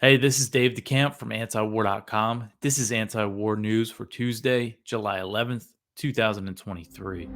Hey, this is Dave DeCamp from antiwar.com. This is anti-war news for Tuesday, July 11th, 2023.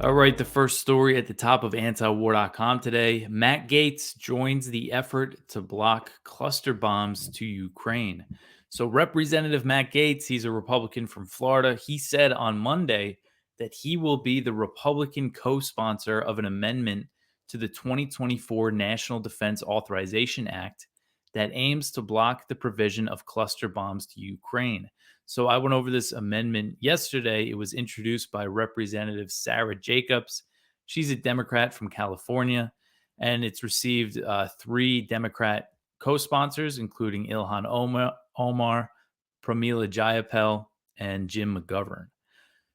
All right, the first story at the top of antiwar.com today. Matt Gaetz joins the effort to block cluster bombs to Ukraine. So, Representative Matt Gaetz, he's a Republican from Florida. He said on Monday that he will be the Republican co sponsor of an amendment to the 2024 National Defense Authorization Act that aims to block the provision of cluster bombs to Ukraine. So I went over this amendment yesterday. It was introduced by Representative Sarah Jacobs. She's a Democrat from California, and it's received three Democrat co-sponsors, including Ilhan Omar, Pramila Jayapal, and Jim McGovern.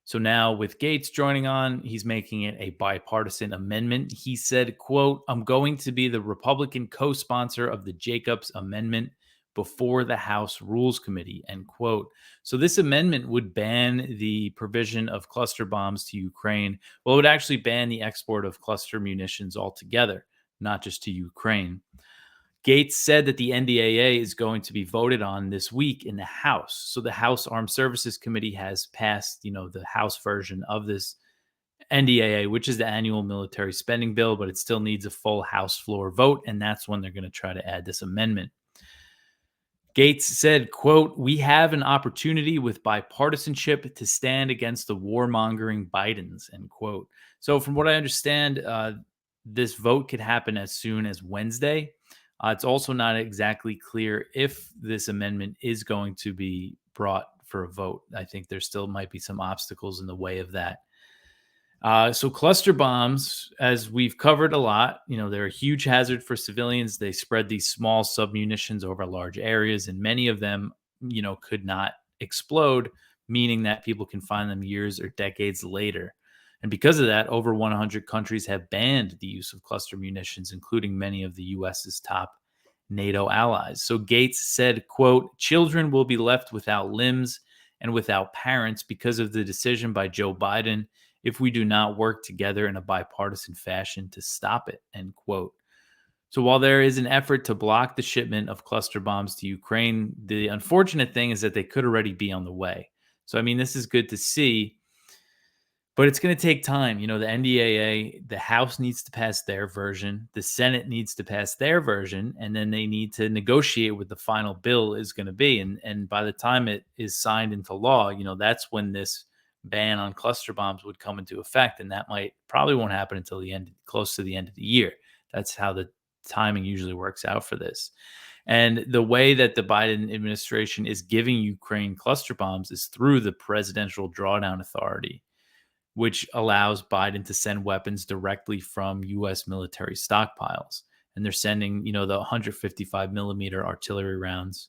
So now with Gaetz joining on, he's making it a bipartisan amendment. He said, quote, "I'm going to be the Republican co-sponsor of the Jacobs Amendment before the House Rules Committee," end quote. So this amendment would ban the provision of cluster bombs to Ukraine. Well, it would actually ban the export of cluster munitions altogether, not just to Ukraine. Gaetz said that the NDAA is going to be voted on this week in the House. So the House Armed Services Committee has passed, the House version of this NDAA, which is the annual military spending bill, but it still needs a full House floor vote, and that's when they're going to try to add this amendment. Gaetz said, quote, "We have an opportunity with bipartisanship to stand against the warmongering Bidens," end quote. So from what I understand, this vote could happen as soon as Wednesday. It's also not exactly clear if this amendment is going to be brought for a vote. I think there still might be some obstacles in the way of that. So cluster bombs, as we've covered a lot, they're a huge hazard for civilians. They spread these small submunitions over large areas, and many of them, could not explode, meaning that people can find them years or decades later. And because of that, over 100 countries have banned the use of cluster munitions, including many of the US's top NATO allies. So Gaetz said, quote, "Children will be left without limbs and without parents because of the decision by Joe Biden if we do not work together in a bipartisan fashion to stop it," end quote. So while there is an effort to block the shipment of cluster bombs to Ukraine, the unfortunate thing is that they could already be on the way. So, I mean, this is good to see, but it's going to take time. The NDAA, the House needs to pass their version, the Senate needs to pass their version, and then they need to negotiate what the final bill is going to be. And by the time it is signed into law, that's when this ban on cluster bombs would come into effect, and that probably won't happen until close to the end of the year. That's how the timing usually works out for this. And the way that the Biden administration is giving Ukraine cluster bombs is through the Presidential Drawdown Authority, which allows Biden to send weapons directly from U.S. military stockpiles. And they're sending, the 155 millimeter artillery rounds.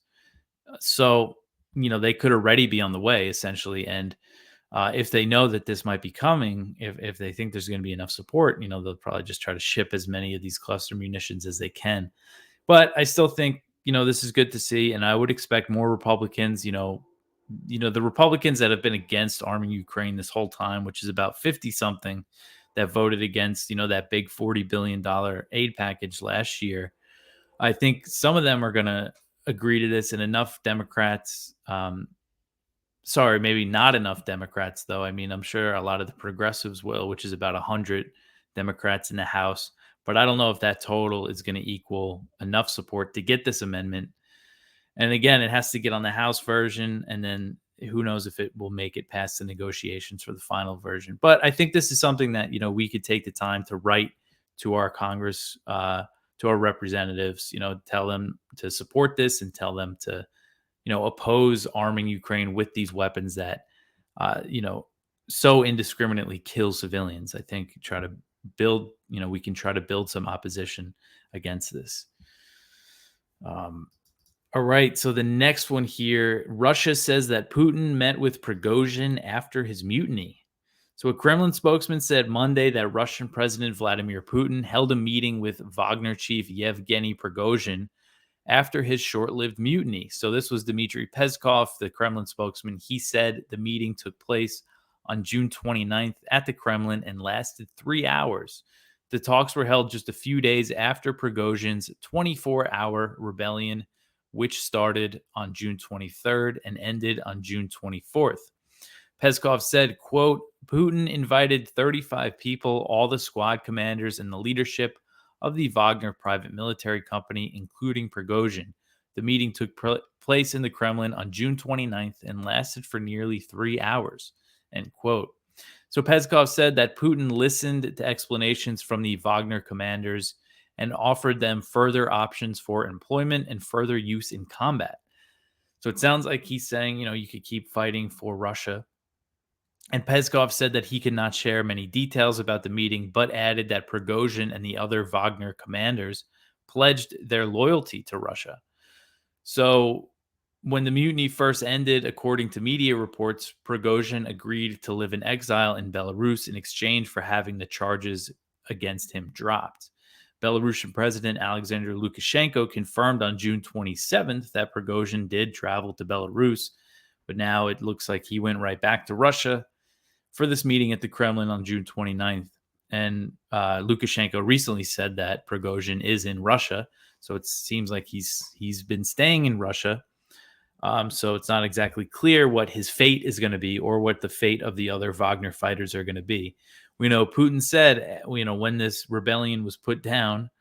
So, they could already be on the way, essentially. And if they know that this might be coming, if they think there's going to be enough support, they'll probably just try to ship as many of these cluster munitions as they can. But I still think, this is good to see. And I would expect more Republicans, the Republicans that have been against arming Ukraine this whole time, which is about 50 something that voted against, that big $40 billion aid package last year. I think some of them are going to agree to this, and enough Democrats, maybe not enough Democrats, though. I mean, I'm sure a lot of the progressives will, which is about 100 Democrats in the House. But I don't know if that total is going to equal enough support to get this amendment. And again, it has to get on the House version, and then who knows if it will make it past the negotiations for the final version. But I think this is something that, we could take the time to write to our Congress, to our representatives, tell them to support this and tell them to, oppose arming Ukraine with these weapons that, so indiscriminately kill civilians. I think we can try to build some opposition against this. All right, so the next one here, Russia says that Putin met with Prigozhin after his mutiny. So a Kremlin spokesman said Monday that Russian President Vladimir Putin held a meeting with Wagner chief Yevgeny Prigozhin after his short-lived mutiny. So this was Dmitry Peskov, the Kremlin spokesman. He said the meeting took place on June 29th at the Kremlin and lasted 3 hours. The talks were held just a few days after Prigozhin's 24-hour rebellion, which started on June 23rd and ended on June 24th. Peskov said, quote, Putin invited 35 people, all the squad commanders and the leadership of the Wagner private military company, including Prigozhin. The meeting took place in the Kremlin on June 29th and lasted for nearly 3 hours, end quote. So Peskov said that Putin listened to explanations from the Wagner commanders and offered them further options for employment and further use in combat. So it sounds like he's saying, you could keep fighting for Russia. And Peskov said that he could not share many details about the meeting, but added that Prigozhin and the other Wagner commanders pledged their loyalty to Russia. So when the mutiny first ended, according to media reports, Prigozhin agreed to live in exile in Belarus in exchange for having the charges against him dropped. Belarusian President Alexander Lukashenko confirmed on June 27th that Prigozhin did travel to Belarus, but now it looks like he went right back to Russia for this meeting at the Kremlin on June 29th. And Lukashenko recently said that Prigozhin is in Russia, so it seems like he's been staying in Russia. So it's not exactly clear what his fate is going to be or what the fate of the other Wagner fighters are going to be. We know Putin said, when this rebellion was put down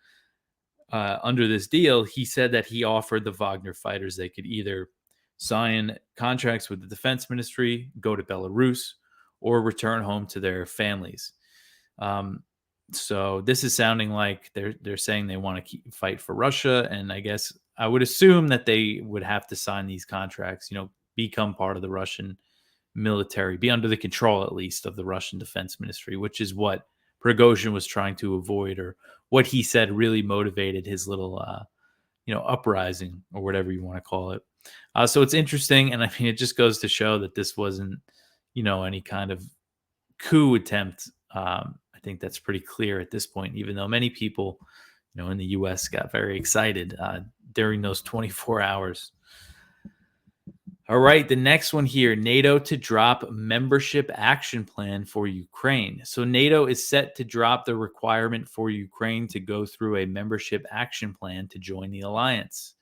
under this deal, he said that he offered the Wagner fighters they could either sign contracts with the defense ministry, go to Belarus, or return home to their families. So this is sounding like they're saying they want to fight for Russia, and I guess I would assume that they would have to sign these contracts, become part of the Russian military, be under the control at least of the Russian defense ministry, which is what Prigozhin was trying to avoid, or what he said really motivated his little uprising, or whatever you want to call it. So it's interesting, and I mean, it just goes to show that this wasn't any kind of coup attempt. I think that's pretty clear at this point, even though many people, in the U.S. got very excited during those 24 hours. All right, the next one here, NATO to drop membership action plan for Ukraine. So NATO is set to drop the requirement for Ukraine to go through a membership action plan to join the alliance.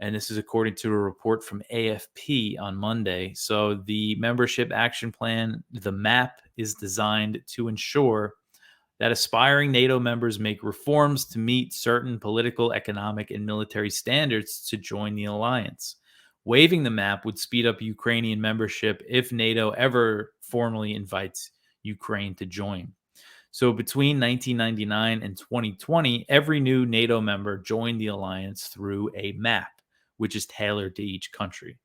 And this is according to a report from AFP on Monday. So the membership action plan, the MAP, is designed to ensure that aspiring NATO members make reforms to meet certain political, economic, and military standards to join the alliance. Waiving the MAP would speed up Ukrainian membership if NATO ever formally invites Ukraine to join. So between 1999 and 2020, every new NATO member joined the alliance through a MAP, which is tailored to each country.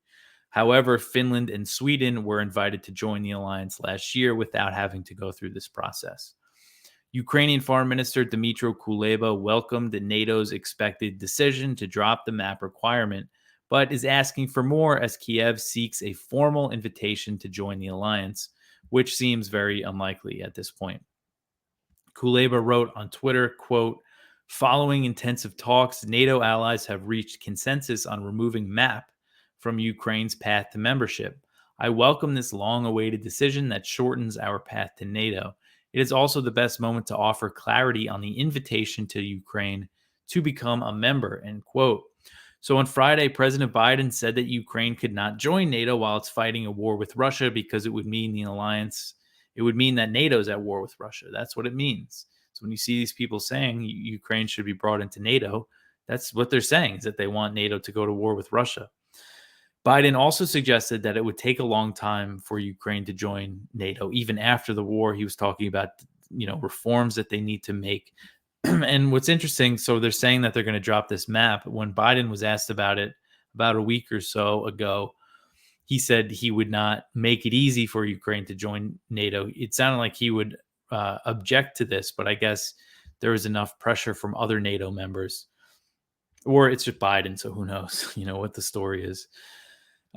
However, Finland and Sweden were invited to join the alliance last year without having to go through this process. Ukrainian Foreign Minister Dmytro Kuleba welcomed NATO's expected decision to drop the MAP requirement, but is asking for more as Kiev seeks a formal invitation to join the alliance, which seems very unlikely at this point. Kuleba wrote on Twitter, quote, following intensive talks, NATO allies have reached consensus on removing MAP from Ukraine's path to membership. I welcome this long-awaited decision that shortens our path to NATO. It is also the best moment to offer clarity on the invitation to Ukraine to become a member, end quote. So on Friday, President Biden said that Ukraine could not join NATO while it's fighting a war with Russia because it would mean the alliance, it would mean that NATO's at war with Russia. That's what it means. So when you see these people saying Ukraine should be brought into NATO, that's what they're saying, is that they want NATO to go to war with Russia. Biden also suggested that it would take a long time for Ukraine to join NATO, even after the war. He was talking about, reforms that they need to make. And what's interesting, so they're saying that they're going to drop this MAP. When Biden was asked about it about a week or so ago, he said he would not make it easy for Ukraine to join NATO. It sounded like he would object to this, but I guess there was enough pressure from other NATO members. Or it's just Biden, so who knows, what the story is.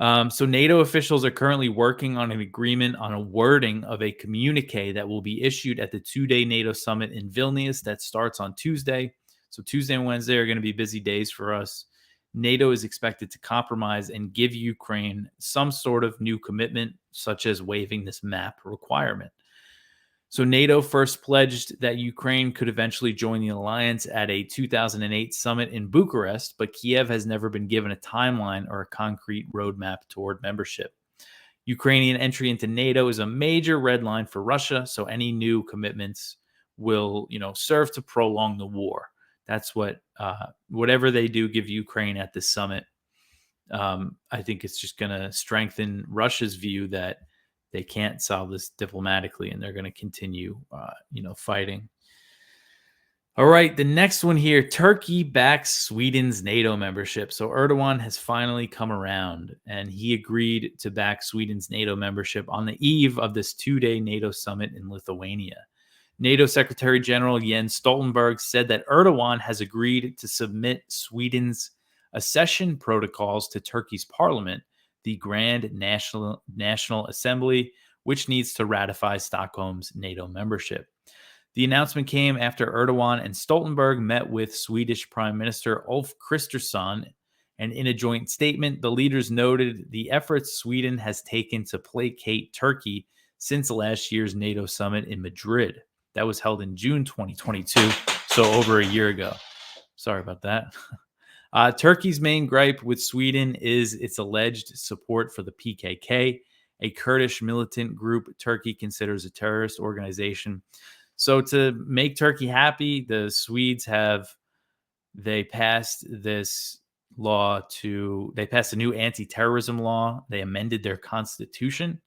So NATO officials are currently working on an agreement on a wording of a communique that will be issued at the two-day NATO summit in Vilnius that starts on Tuesday. So Tuesday and Wednesday are going to be busy days for us. NATO is expected to compromise and give Ukraine some sort of new commitment, such as waiving this map requirement. So NATO first pledged that Ukraine could eventually join the alliance at a 2008 summit in Bucharest, but Kiev has never been given a timeline or a concrete roadmap toward membership. Ukrainian entry into NATO is a major red line for Russia, so any new commitments will, serve to prolong the war. That's what whatever they do give Ukraine at this summit. I think it's just going to strengthen Russia's view that they can't solve this diplomatically, and they're going to continue, fighting. All right, the next one here, Turkey backs Sweden's NATO membership. So Erdogan has finally come around, and he agreed to back Sweden's NATO membership on the eve of this 2-day NATO summit in Lithuania. NATO Secretary General Jens Stoltenberg said that Erdogan has agreed to submit Sweden's accession protocols to Turkey's parliament, the Grand National Assembly, which needs to ratify Stockholm's NATO membership. The announcement came after Erdogan and Stoltenberg met with Swedish Prime Minister Ulf Kristersson, and in a joint statement, the leaders noted the efforts Sweden has taken to placate Turkey since last year's NATO summit in Madrid. That was held in June 2022, so over a year ago. Sorry about that. Turkey's main gripe with Sweden is its alleged support for the PKK, a Kurdish militant group Turkey considers a terrorist organization. So to make Turkey happy, the Swedes they passed this law they passed a new anti-terrorism law. They amended their constitution,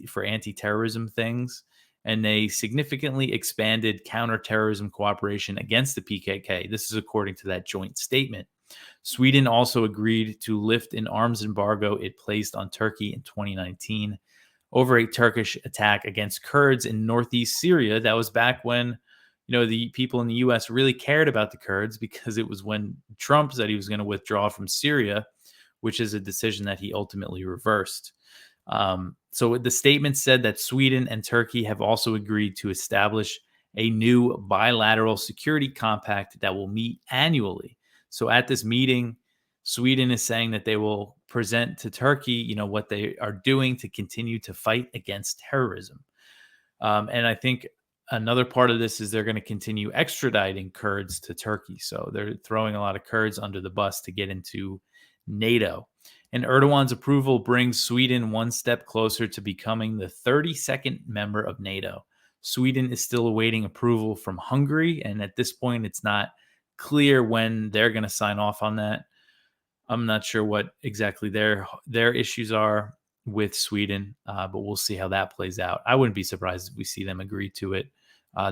for anti-terrorism things. And they significantly expanded counterterrorism cooperation against the PKK. This is according to that joint statement. Sweden also agreed to lift an arms embargo it placed on Turkey in 2019 over a Turkish attack against Kurds in northeast Syria. That was back when, the people in the U.S. really cared about the Kurds, because it was when Trump said he was going to withdraw from Syria, which is a decision that he ultimately reversed. So the statement said that Sweden and Turkey have also agreed to establish a new bilateral security compact that will meet annually. So at this meeting, Sweden is saying that they will present to Turkey, what they are doing to continue to fight against terrorism. And I think another part of this is they're going to continue extraditing Kurds to Turkey. So they're throwing a lot of Kurds under the bus to get into NATO. And Erdogan's approval brings Sweden one step closer to becoming the 32nd member of NATO. Sweden is still awaiting approval from Hungary, and at this point, it's not clear when they're going to sign off on that. I'm not sure what exactly their issues are with Sweden, but we'll see how that plays out. I wouldn't be surprised if we see them agree to it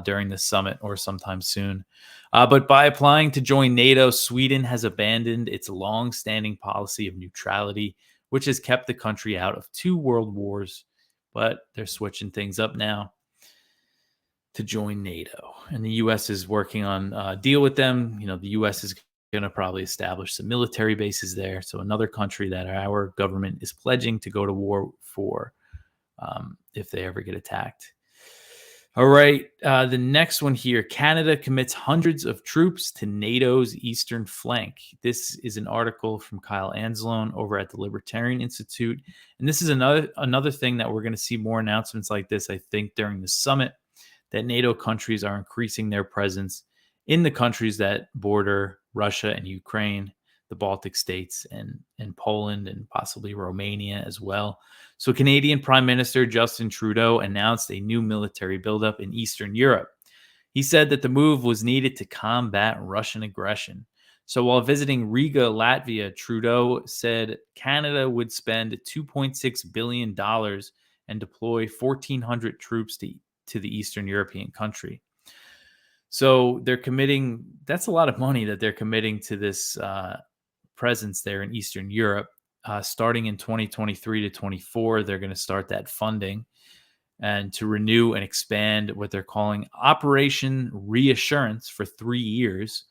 during the summit or sometime soon. But by applying to join NATO, Sweden has abandoned its long-standing policy of neutrality, which has kept the country out of 2 world wars. But they're switching things up now to join NATO. And the U.S. is working on a deal with them. The U.S. is going to probably establish some military bases there. So another country that our government is pledging to go to war for if they ever get attacked. All right, the next one here, Canada commits hundreds of troops to NATO's eastern flank. This is an article from Kyle Anzalone over at the Libertarian Institute. And this is another thing that we're going to see more announcements like this, I think, during the summit, that NATO countries are increasing their presence in the countries that border Russia and Ukraine, the Baltic states, and Poland, and possibly Romania as well. So Canadian Prime Minister Justin Trudeau announced a new military buildup in Eastern Europe. He said that the move was needed to combat Russian aggression. So while visiting Riga, Latvia, Trudeau said Canada would spend $2.6 billion and deploy 1,400 troops to the Eastern European country. So they're committing, that's a lot of money that they're committing to this presence there in Eastern Europe. Starting in 2023 to 24, they're going to start that funding and to renew and expand what they're calling Operation Reassurance for 3 years.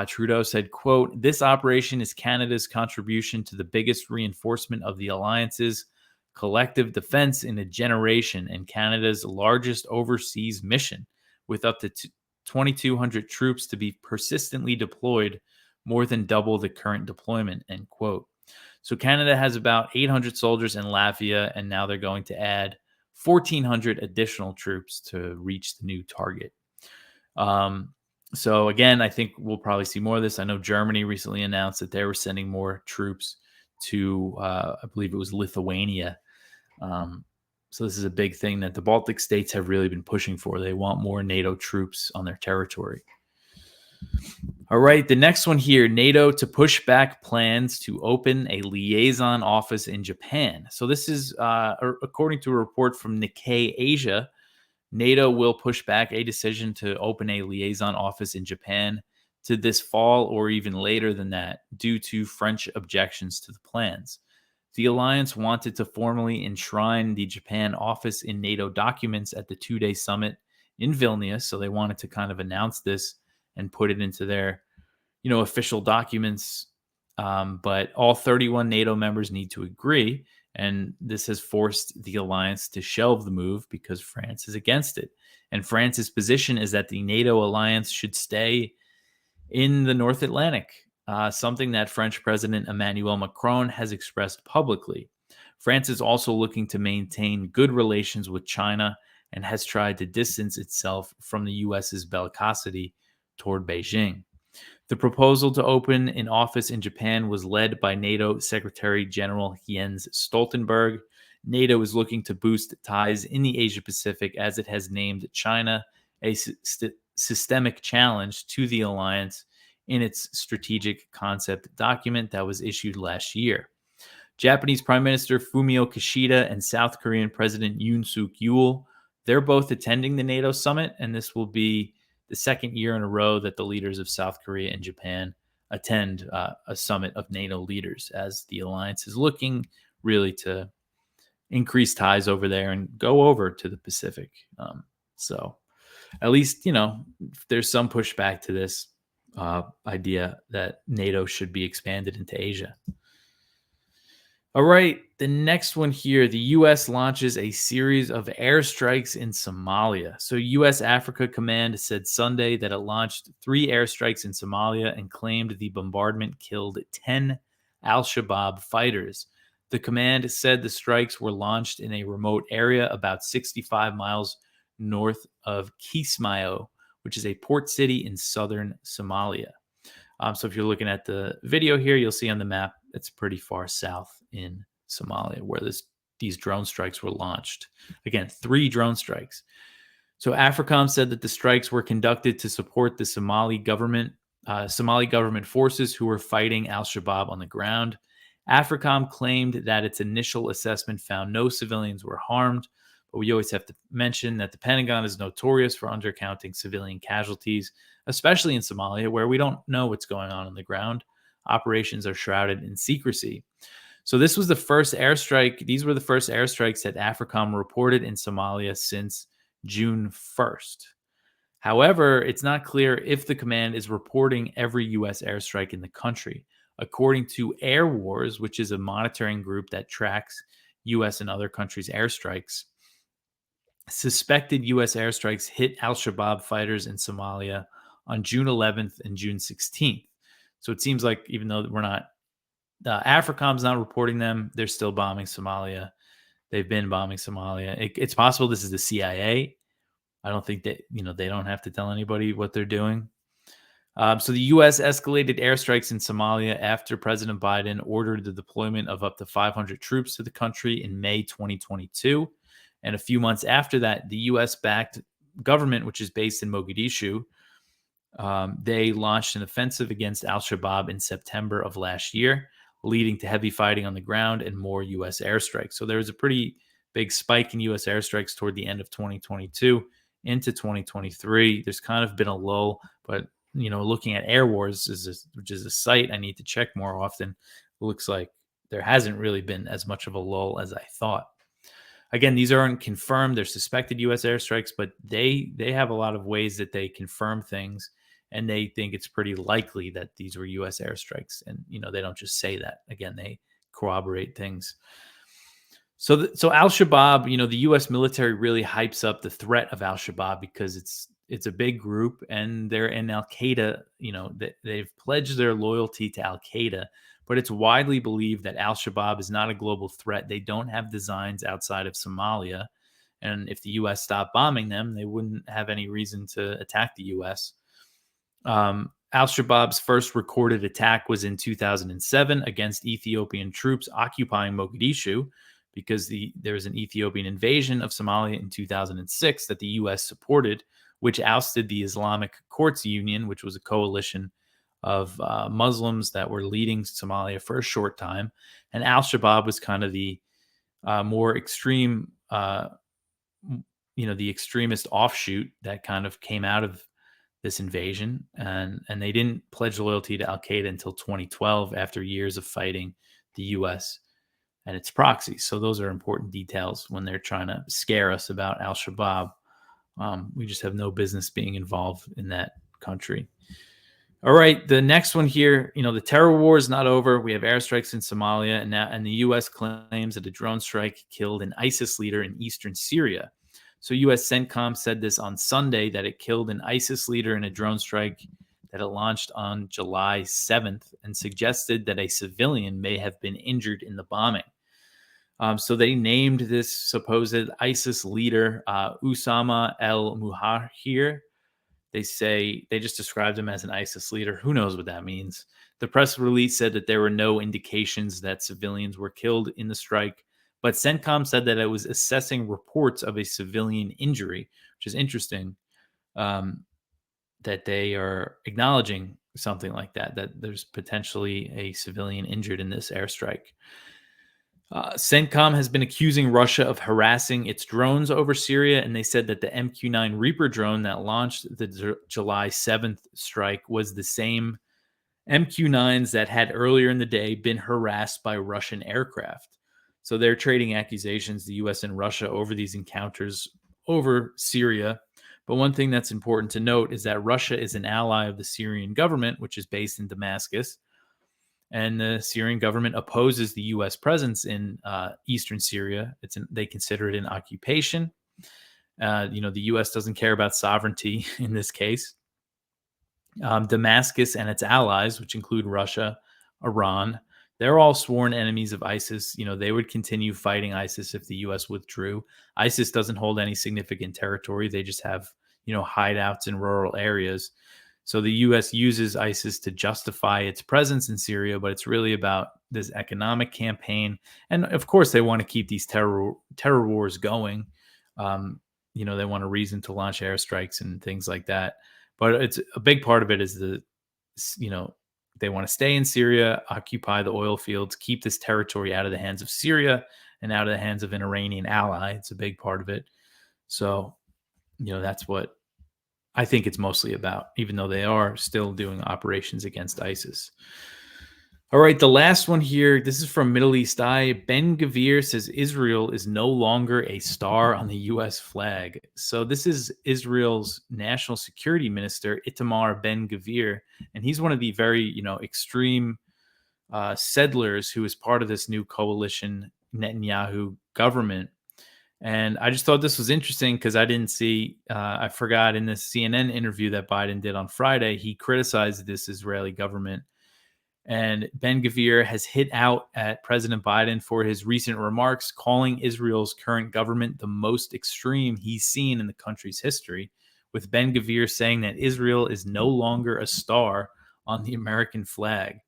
Trudeau said, quote, "This operation is Canada's contribution to the biggest reinforcement of the alliance's collective defense in a generation and Canada's largest overseas mission, with up to 2,200 troops to be persistently deployed more than double the current deployment, end quote. So Canada has about 800 soldiers in Latvia, and now they're going to add 1,400 additional troops to reach the new target. So again, I think we'll probably see more of this. I know Germany recently announced that they were sending more troops to, I believe it was Lithuania. So this is a big thing that the Baltic states have really been pushing for. They want more NATO troops on their territory. All right, the next one here, NATO to push back plans to open a liaison office in Japan. So this is, according to a report from Nikkei Asia, NATO will push back a decision to open a liaison office in Japan to this fall or even later than that due to French objections to the plans. The alliance wanted to formally enshrine the Japan office in NATO documents at the two-day summit in Vilnius, so they wanted to kind of announce this and put it into their, official documents. But all 31 NATO members need to agree, and this has forced the alliance to shelve the move because France is against it. And France's position is that the NATO alliance should stay in the North Atlantic, something that French President Emmanuel Macron has expressed publicly. France is also looking to maintain good relations with China and has tried to distance itself from the U.S.'s bellicosity toward Beijing. The proposal to open an office in Japan was led by NATO Secretary General Jens Stoltenberg. NATO is looking to boost ties in the Asia-Pacific as it has named China a systemic challenge to the alliance in its strategic concept document that was issued last year. Japanese Prime Minister Fumio Kishida and South Korean President Yoon Suk Yeol, they're both attending the NATO summit, and this will be the second year in a row that the leaders of South Korea and Japan attend a summit of NATO leaders, as the alliance is looking really to increase ties over there and go over to the Pacific. So at least, there's some pushback to this idea that NATO should be expanded into Asia. All right, the next one here, the U.S. launches a series of airstrikes in Somalia. So U.S. Africa Command said Sunday that it launched 3 airstrikes in Somalia and claimed the bombardment killed 10 al-Shabaab fighters. The command said the strikes were launched in a remote area about 65 miles north of Kismayo, which is a port city in southern Somalia. So if you're looking at the video here, you'll see on the map it's pretty far south in Somalia where these drone strikes were launched. Again, 3 drone strikes. So AFRICOM said that the strikes were conducted to support the Somali government forces who were fighting al-Shabaab on the ground. AFRICOM claimed that its initial assessment found no civilians were harmed, but we always have to mention that the Pentagon is notorious for undercounting civilian casualties, especially in Somalia, where we don't know what's going on the ground. Operations are shrouded in secrecy. So this was the first airstrike. These were the first airstrikes that AFRICOM reported in Somalia since June 1st. However, it's not clear if the command is reporting every U.S. airstrike in the country. According to Air Wars, which is a monitoring group that tracks U.S. and other countries' airstrikes, suspected U.S. airstrikes hit al-Shabaab fighters in Somalia on June 11th and June 16th. So it seems like even though AFRICOM's not reporting them, they're still bombing Somalia. They've been bombing Somalia. It's possible this is the CIA. I don't think that, they don't have to tell anybody what they're doing. So the U.S. escalated airstrikes in Somalia after President Biden ordered the deployment of up to 500 troops to the country in May 2022. And a few months after that, the U.S.-backed government, which is based in Mogadishu, they launched an offensive against al-Shabaab in September of last year, leading to heavy fighting on the ground and more U.S. airstrikes. So there was a pretty big spike in U.S. airstrikes toward the end of 2022 into 2023. There's kind of been a lull, but looking at Air Wars, which is a site I need to check more often, it looks like there hasn't really been as much of a lull as I thought. Again, these aren't confirmed. They're suspected U.S. airstrikes, but they have a lot of ways that they confirm things, and they think it's pretty likely that these were U.S. airstrikes. And, they don't just say that. Again, they corroborate things. So al-Shabaab, the U.S. military really hypes up the threat of al-Shabaab because it's a big group, and they're in Al Qaeda. They've pledged their loyalty to Al Qaeda, but it's widely believed that Al Shabaab is not a global threat. They don't have designs outside of Somalia, and if the U.S. stopped bombing them, they wouldn't have any reason to attack the U.S. Al Shabaab's first recorded attack was in 2007 against Ethiopian troops occupying Mogadishu, because there was an Ethiopian invasion of Somalia in 2006 that the U.S. supported, which ousted the Islamic Courts Union, which was a coalition of Muslims that were leading Somalia for a short time. And Al Shabaab was kind of the more extreme, the extremist offshoot that kind of came out of this invasion, and they didn't pledge loyalty to Al Qaeda until 2012, after years of fighting the U.S. and its proxies. So those are important details when they're trying to scare us about Al Shabaab. We just have no business being involved in that country. All right, the next one here, the terror war is not over. We have airstrikes in Somalia, and the U.S. claims that a drone strike killed an ISIS leader in eastern Syria. So U.S. CENTCOM said this on Sunday, that it killed an ISIS leader in a drone strike that it launched on July 7th, and suggested that a civilian may have been injured in the bombing. So they named this supposed ISIS leader Usama el-Muhajir. They just described him as an ISIS leader. Who knows what that means? The press release said that there were no indications that civilians were killed in the strike, but CENTCOM said that it was assessing reports of a civilian injury, which is interesting, that they are acknowledging something like that there's potentially a civilian injured in this airstrike. CENTCOM has been accusing Russia of harassing its drones over Syria, and they said that the MQ-9 Reaper drone that launched the July 7th strike was the same MQ-9s that had earlier in the day been harassed by Russian aircraft. So they're trading accusations, the U.S. and Russia, over these encounters over Syria. But one thing that's important to note is that Russia is an ally of the Syrian government, which is based in Damascus. And the Syrian government opposes the U.S. presence in eastern Syria. They consider it an occupation. The U.S. doesn't care about sovereignty in this case. Damascus and its allies, which include Russia, Iran, they're all sworn enemies of ISIS. They would continue fighting ISIS if the U.S. withdrew. ISIS doesn't hold any significant territory. They just have, hideouts in rural areas. So the U.S. uses ISIS to justify its presence in Syria, but it's really about this economic campaign. And of course, they want to keep these terror wars going. They want a reason to launch airstrikes and things like that. But it's a big part of it is they want to stay in Syria, occupy the oil fields, keep this territory out of the hands of Syria and out of the hands of an Iranian ally. It's a big part of it. So, that's what I think it's mostly about, even though they are still doing operations against ISIS. All right, the last one here, this is from Middle East Eye. Ben Gvir says Israel is no longer a star on the U.S. flag. So this is Israel's national security minister, Itamar Ben Gvir, and he's one of the very, extreme settlers who is part of this new coalition Netanyahu government. And I just thought this was interesting because I didn't see, I forgot in this CNN interview that Biden did on Friday, he criticized this Israeli government. And Ben Gvir has hit out at President Biden for his recent remarks, calling Israel's current government the most extreme he's seen in the country's history, with Ben Gvir saying that Israel is no longer a star on the American flag.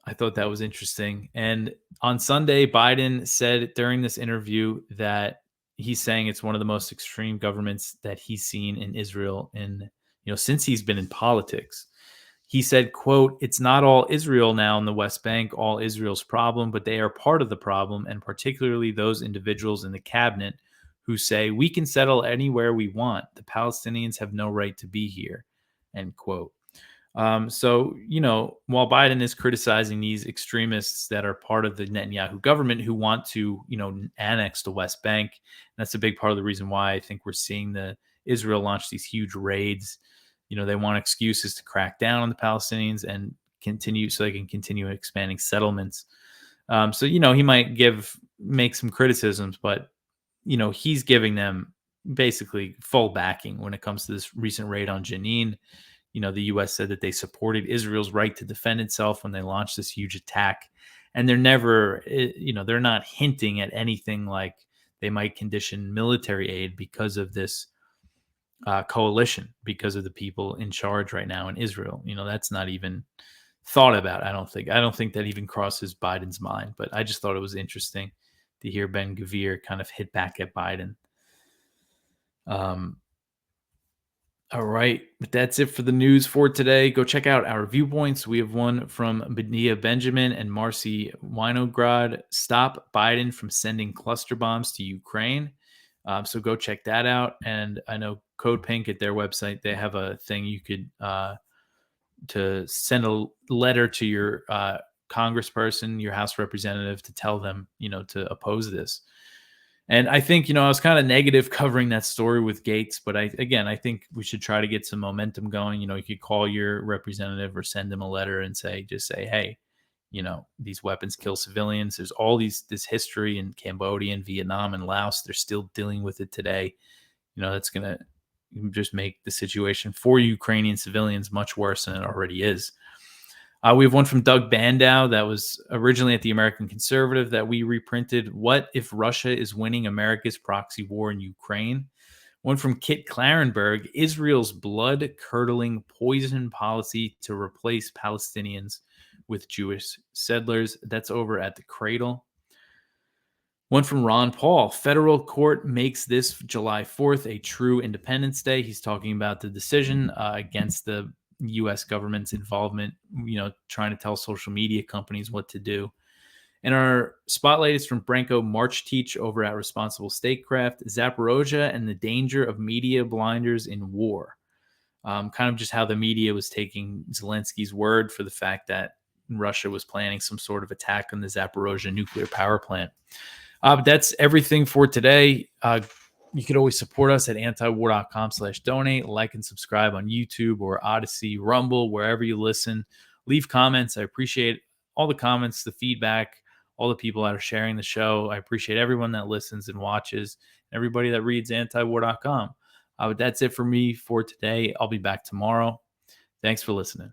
I thought that was interesting. And on Sunday, Biden said during this interview that he's saying it's one of the most extreme governments that he's seen in Israel since he's been in politics. He said, quote, "It's not all Israel now in the West Bank, all Israel's problem, but they are part of the problem, and particularly those individuals in the cabinet who say we can settle anywhere we want. The Palestinians have no right to be here," end quote. So, while Biden is criticizing these extremists that are part of the Netanyahu government who want to, annex the West Bank, that's a big part of the reason why I think we're seeing Israel launch these huge raids. They want excuses to crack down on the Palestinians and continue so they can continue expanding settlements. So, he might make some criticisms, but, he's giving them, basically full backing when it comes to this recent raid on Jenin. The U.S. said that they supported Israel's right to defend itself when they launched this huge attack. And they're never, they're not hinting at anything like they might condition military aid because of this coalition, because of the people in charge right now in Israel. That's not even thought about. I don't think that even crosses Biden's mind. But I just thought it was interesting to hear Ben Gvir kind of hit back at Biden. All right, but that's it for the news for today. Go check out our viewpoints. We have one from Benia Benjamin and Marcy Winograd. Stop Biden from sending cluster bombs to Ukraine. So go check that out. And I know Code Pink at their website, they have a thing you could to send a letter to your congressperson, your House representative, to tell them, to oppose this. And I think, I was kind of negative covering that story with Gaetz, but I think we should try to get some momentum going. You could call your representative or send them a letter and say, hey, these weapons kill civilians. There's all this history in Cambodia and Vietnam and Laos. They're still dealing with it today. That's going to just make the situation for Ukrainian civilians much worse than it already is. We have one from Doug Bandow that was originally at the American Conservative that we reprinted. What if Russia is winning America's proxy war in Ukraine? One from Kit Clarenberg, Israel's blood-curdling poison policy to replace Palestinians with Jewish settlers. That's over at the Cradle. One from Ron Paul, federal court makes this July 4th a true Independence Day. He's talking about the decision against the U.S. government's involvement, trying to tell social media companies what to do. And our spotlight is from Branko March-Teach over at Responsible Statecraft, Zaporozhye and the danger of media blinders in war. Kind of just how the media was taking Zelensky's word for the fact that Russia was planning some sort of attack on the Zaporozhye nuclear power plant. But that's everything for today. You could always support us at antiwar.com/donate. Like and subscribe on YouTube or Odyssey, Rumble, wherever you listen. Leave comments. I appreciate all the comments, the feedback, all the people that are sharing the show. I appreciate everyone that listens and watches, everybody that reads antiwar.com. But that's it for me for today. I'll be back tomorrow. Thanks for listening.